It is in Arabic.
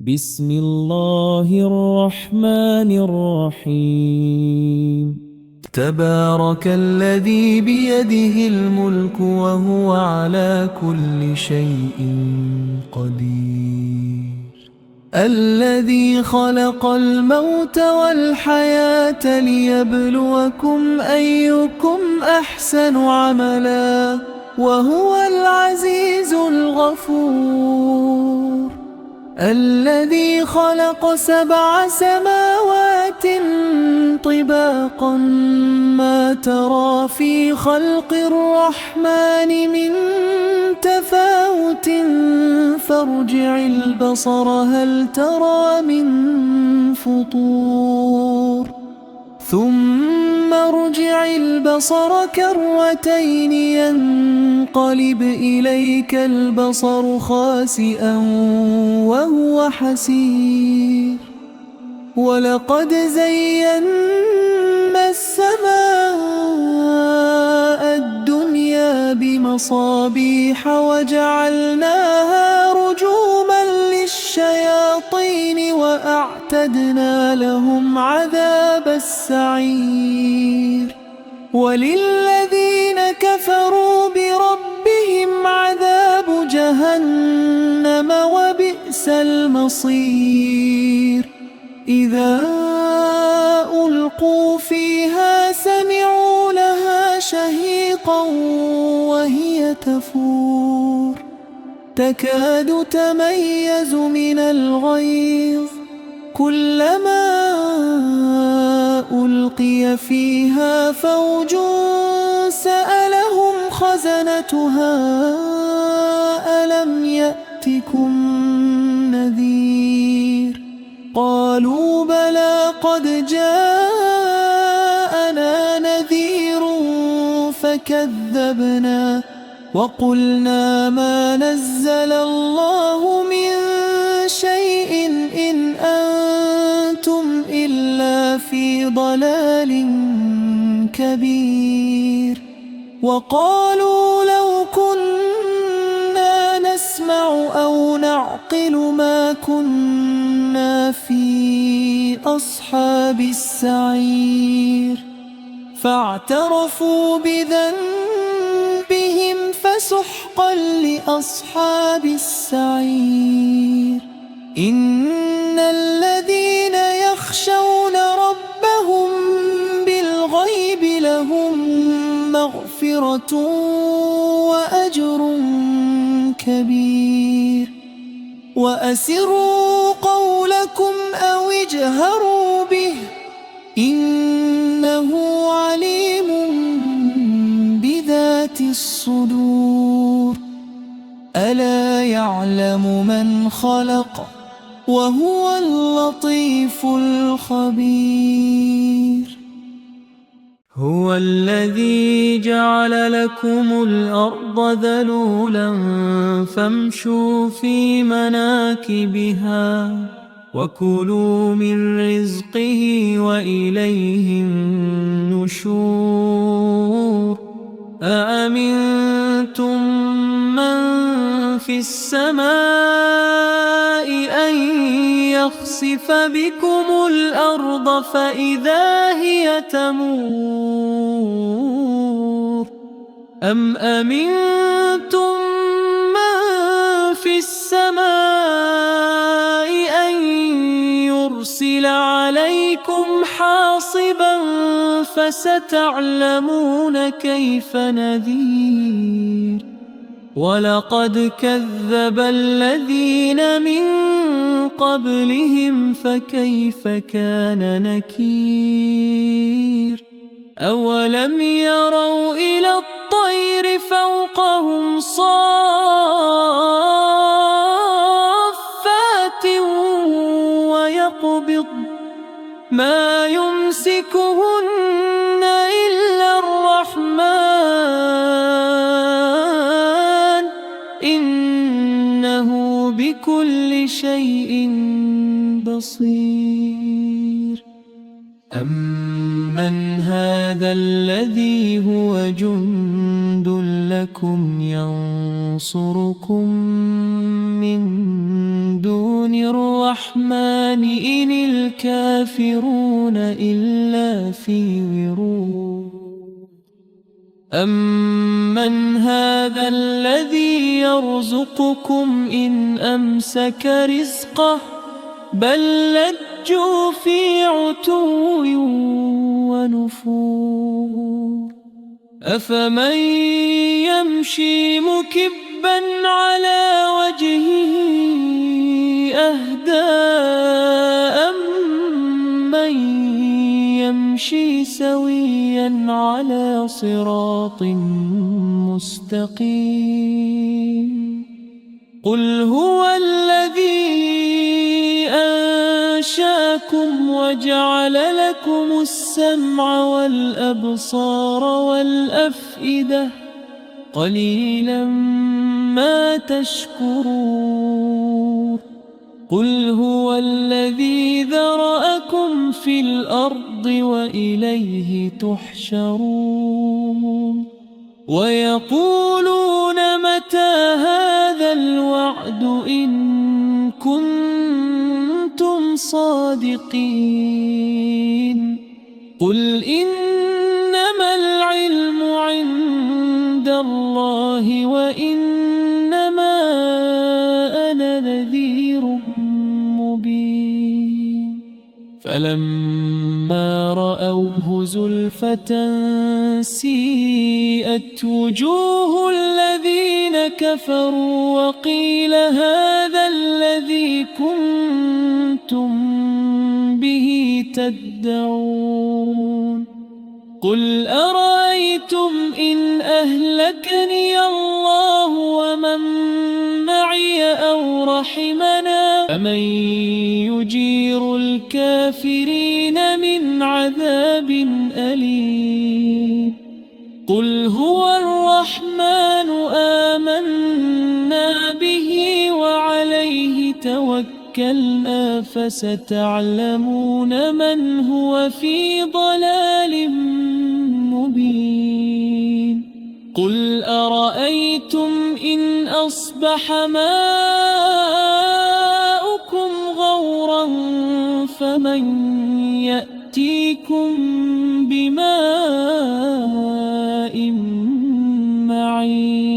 بسم الله الرحمن الرحيم. تبارك الذي بيده الملك وهو على كل شيء قدير. الذي خلق الموت والحياة ليبلوكم أيكم أحسن عملا وهو العزيز الغفور. الذي خلق 7 سماوات طباقا ما ترى في خلق الرحمن من تفاوت فارجع البصر هل ترى من فطور ثم ارجع البصر كرتين ينقلب إليك البصر خاسئا وهو حسير. ولقد زينا السماء الدنيا بمصابيح وجعلناها رجوما للشياطين وأعتدنا لهم عذاب السعير. وللذين كفروا بربهم عذاب جهنم وبئس المصير. إذا ألقوا فيها سمعوا لها شهيقا وهي تفور تكاد تميز من الغيظ كلما ألقي فيها فوج سألهم خزنتها ألم يأتكم نذير قالوا بلى قد جاءنا نذير فكذبنا وقلنا ما نزل الله من شيء إن أنتم إلا في ضلال كبير. وقالوا لو كنا نسمع أو نعقل ما كنا في أصحاب السعير. فاعترفوا بذنبهم فسحقا لأصحاب السعير. إن الذين يخشون ربهم بالغيب لهم مغفرة وأجر كبير. وأسروا قولكم أو اجهروا به إنه عليم بذات الصدور. ألا يعلم من خلق وهو اللطيف الخبير. هو الذي جعل لكم الأرض ذلولا فامشوا في مناكبها وكلوا من رزقه وإليه النشور. أأمنتم من في السماء أن يخسف بكم الأرض فإذا هي تمور أم أمنتم من في السماء أن يرسل عليكم حاصبا فستعلمون كيف نذير. ولقد كذب الذين من قبلهم فكيف كان نكير. أولم يروا إلى الطير فوقهم صافات ويقبض ما يمسكهن إلا الرحمن إنه بكل شيء بصير. أمن هذا الذي هو جند لكم ينصركم من دون الرحمن إن الكافرون إلا في غرور أمن هذا الذي يرزقكم إن أمسك رزقه بل لجوا في عتو ونفور أفمن يمشي مكبا على وجهه أهدى أمن يمشي سويا على صراط مستقيم قل هو الذي أنشأكم وجعل لكم السمع والأبصار والأفئدة قليلا ما تشكرون قل هو الذي ذرأكم في الأرض وإليه تحشرون ويقولون متى هذا الوعد إن كنتم صادقين قل إنما العلم عند الله وإنما أنا نذير مبين فلما رأوه زلفة سيئت وجوه الذين كفروا وقيل هذا الذي كنتم به تدعون قل أرأيتم إن أهلكني الله ومن معي أو رحمنا فمن يجير الكافرين من عذاب أليم قل هو الرحمن آمنا به وعليه توكلنا فستعلمون من هو في ضلال مبين قل أرأيتم إن أصبح ماؤكم غورا فمن يأتيكم بماء معين